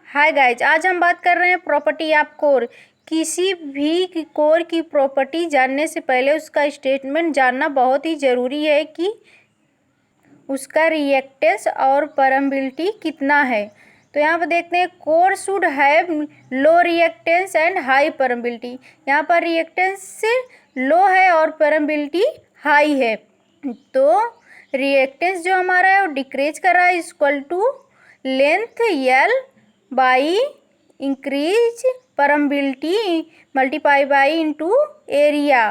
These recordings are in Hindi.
हाय गाइज, आज हम बात कर रहे हैं प्रॉपर्टी ऑफ कोर। किसी भी कोर की प्रॉपर्टी जानने से पहले उसका स्टेटमेंट जानना बहुत ही ज़रूरी है कि उसका रिएक्टेंस और परमेबिलिटी कितना है। तो यहाँ पर देखते हैं core should have low reactance and high permeability. यहाँ पर रिएक्टेंस लो है और परमेबिलिटी हाई है। तो रिएक्टेंस जो हमारा है वो डिक्रीज कर रहा है equal to length L by increase permeability multiply by into area.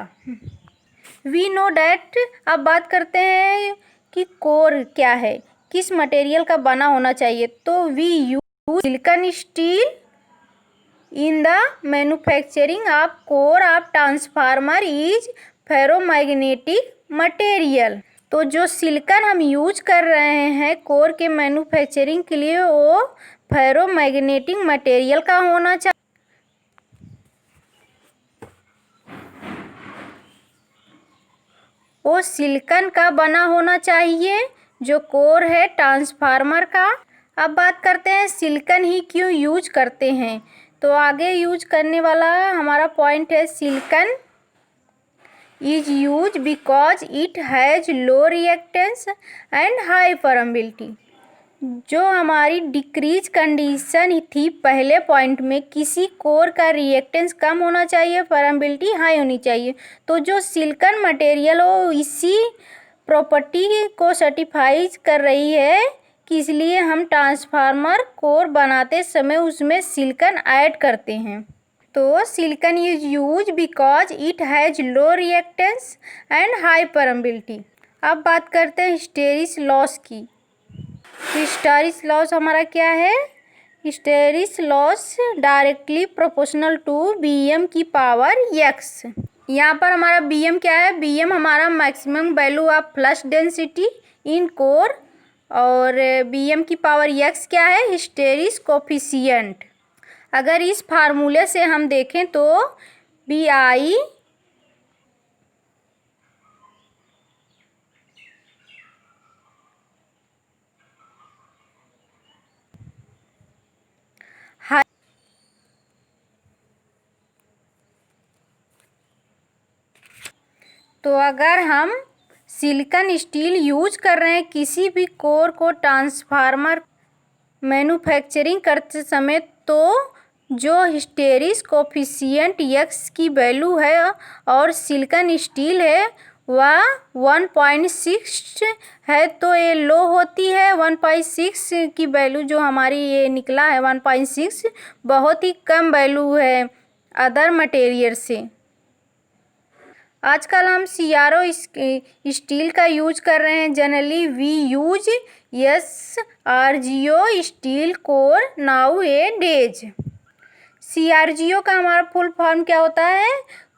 We know that. अब बात करते हैं कि कोर क्या है, किस मटेरियल का बना होना चाहिए। तो we use silicon steel in the manufacturing of core of transformer is ferromagnetic material. तो जो सिलिकॉन हम यूज कर रहे हैं कोर के मैन्युफैक्चरिंग के लिए वो फेरोमैग्नेटिक मटेरियल का होना चाहिए। वो सिलिकॉन का बना होना चाहिए जो कोर है ट्रांसफार्मर का। अब बात करते हैं सिलिकॉन ही क्यों यूज करते हैं। तो आगे यूज करने वाला हमारा पॉइंट है silicon is use because it has low reactance and high permeability. जो हमारी डिक्रीज कंडीशन थी पहले पॉइंट में, किसी कोर का रिएक्टेंस कम होना चाहिए, परमेबिलिटी हाई होनी चाहिए। तो जो सिलिकॉन मटेरियल हो इसी प्रॉपर्टी को सर्टिफाई कर रही है कि इसलिए हम ट्रांसफार्मर कोर बनाते समय उसमें सिलिकॉन ऐड करते हैं। तो silicon is use because it has low reactance and high permeability. अब बात करते हैं हिस्टेरिस लॉस की। हिस्टेरिस लॉस हमारा क्या है? Hysteresis loss directly proportional to BM की पावर एक्स। यहाँ पर हमारा बीएम क्या है? बीएम हमारा maximum value of flux density in core और बीएम की पावर एक्स क्या है? Hysteresis coefficient. अगर इस फार्मूले से हम देखें तो बी आई तो अगर हम सिलिकॉन स्टील यूज कर रहे हैं किसी भी कोर को ट्रांसफार्मर मैन्युफैक्चरिंग करते समय, तो जो हिस्टेरिस कोफिशिएंट एक्स की वैल्यू है और सिलिकॉन स्टील है वह 1.6 है तो ये लो होती है। 1.6 की वैल्यू जो हमारी ये निकला है 1.6 बहुत ही कम वैल्यू है अदर मटेरियल से। आजकल हम सीआरओ स्टील का यूज कर रहे हैं। Generally we use SRGO steel core nowadays. CRGO का हमारा फुल फॉर्म क्या होता है?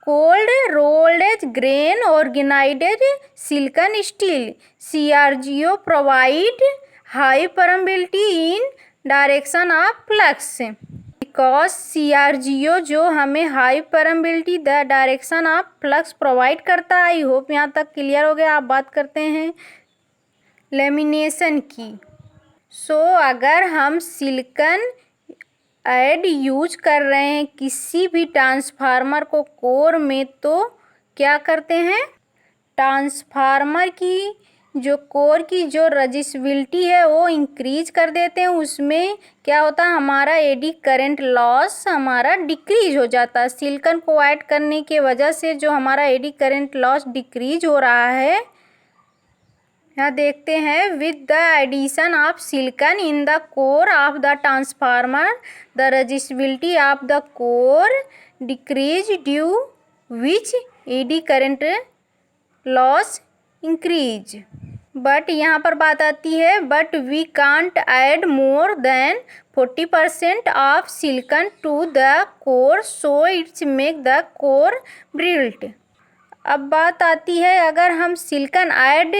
Cold rolled grain organized silicon steel. CRGO provide high permeability in direction of flux. Because CRGO जो हमें high permeability the direction of flux provide करता है। आई होप यहाँ तक क्लियर हो गया। आप बात करते हैं लेमिनेशन की। अगर हम सिलिकॉन ऐड यूज कर रहे हैं किसी भी ट्रांसफार्मर को कोर में, तो क्या करते हैं? ट्रांसफार्मर की जो कोर की जो रजिस्टिबिलिटी है वो इंक्रीज कर देते हैं। उसमें क्या होता है? हमारा एडी करंट लॉस हमारा डिक्रीज हो जाता है। सिलिकॉन को ऐड करने के वजह से जो हमारा एडी करंट लॉस डिक्रीज हो रहा है। यहाँ देखते हैं with the addition of silicon in the core of the transformer the resistivity of the core decrease due which eddy current loss increase. But यहाँ पर बात आती है but we can't add more than 40% of silicon to the core so it's make the core brittle. अब बात आती है अगर हम सिलिकॉन ऐड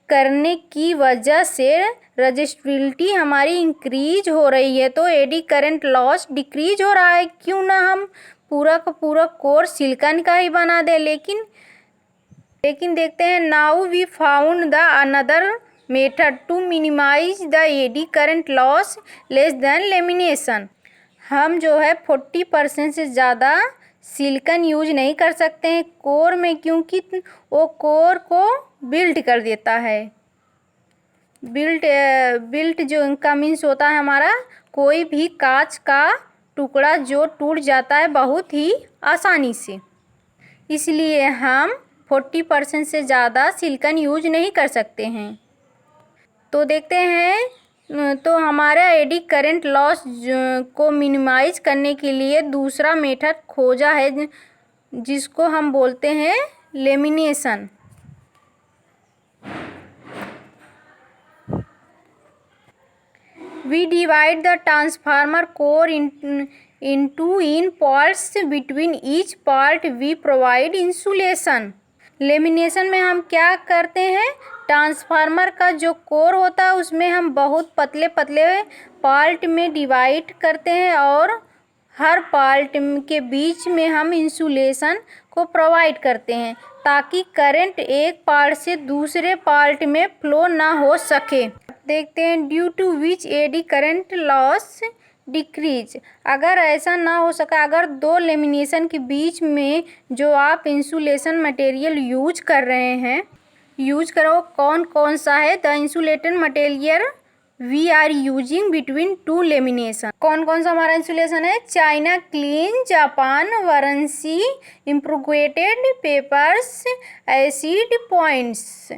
करने की वजह से रजिस्टिबिलिटी हमारी इंक्रीज हो रही है तो एडी करंट लॉस डिक्रीज हो रहा है। क्यों ना हम पूरा का पूरा कोर सिलिकॉन का ही बना दे। लेकिन देखते हैं now we found the another method to minimize the eddy current loss less than lamination. हम जो है 40% से ज़्यादा सिलिकॉन यूज नहीं कर सकते हैं कोर में, क्योंकि वो कोर को बिल्ट कर देता है। बिल्ट जो इनका मीन्स होता है हमारा कोई भी कांच का टुकड़ा जो टूट जाता है बहुत ही आसानी से, इसलिए हम 40% से ज़्यादा सिलिकॉन यूज नहीं कर सकते हैं। तो देखते हैं, तो हमारा एडी करंट लॉस को मिनिमाइज करने के लिए दूसरा मेथड खोजा है जिसको हम बोलते हैं lamination. We divide the transformer core into parts. Between each part we provide insulation. Lamination में हम क्या करते हैं, ट्रांसफार्मर का जो कोर होता है उसमें हम बहुत पतले पतले पार्ट में डिवाइड करते हैं और हर पार्ट के बीच में हम इंसुलेशन को प्रोवाइड करते हैं ताकि करंट एक पार्ट से दूसरे पार्ट में फ्लो ना हो सके। देखते हैं due to which eddy current loss decrease. अगर ऐसा ना हो सका, अगर दो लेमिनेशन के बीच में जो आप इंसुलेशन मटेरियल यूज कर रहे हैं, यूज करो कौन कौन सा है, the insulated material we are using between two lamination. कौन कौन सा हमारा इंसुलेशन है, china clean, Japan varnish, impregnated papers, acid points.